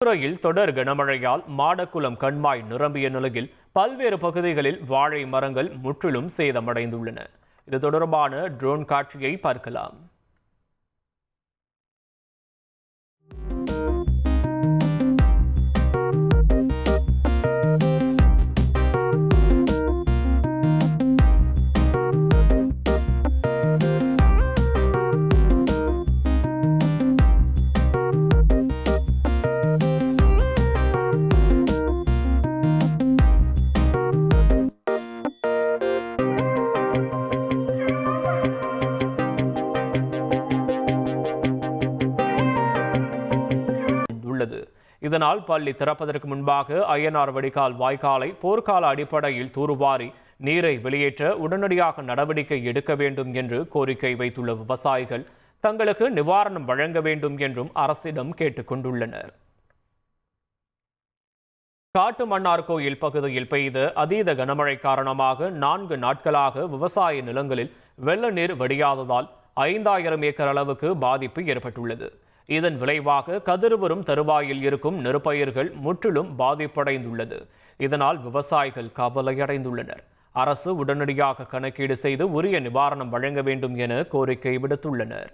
துறையில் தொடர் கனமழையால் மாடக்குளம் கண்மாய் நிரம்பிய நிலையில் பல்வேறு பகுதிகளில் வாழை மரங்கள் முற்றிலும் சேதமடைந்துள்ளன. இது தொடர்பான ட்ரோன் காட்சியை பார்க்கலாம். இதனால் பள்ளி திறப்பதற்கு முன்பாக அய்யனார் வடிகால் வாய்க்காலை போர்க்கால அடிப்படையில் தூர்வாரி நீரை வெளியேற்ற உடனடியாக நடவடிக்கை எடுக்க வேண்டும் என்று கோரிக்கை வைத்துள்ள விவசாயிகள் தங்களுக்கு நிவாரணம் வழங்க வேண்டும் என்றும் அரசிடம் கேட்டுக் கொண்டுள்ளனர். காட்டுமன்னார்கோயில் பகுதியில் பெய்த அதீத கனமழை காரணமாக 4 நாட்களாக விவசாய நிலங்களில் வெள்ள நீர் வடியாததால் 5000 ஏக்கர் அளவுக்கு பாதிப்பு ஏற்பட்டுள்ளது. இதன் விளைவாக கதிர்வரும் தருவாயில் இருக்கும் நெற்பயிர்கள் முற்றிலும் பாதிப்படைந்துள்ளது. இதனால் விவசாயிகள் கவலையடைந்துள்ளனர். அரசு உடனடியாக கணக்கீடு செய்து உரிய நிவாரணம் வழங்க வேண்டும் என கோரிக்கை விடுத்துள்ளனர்.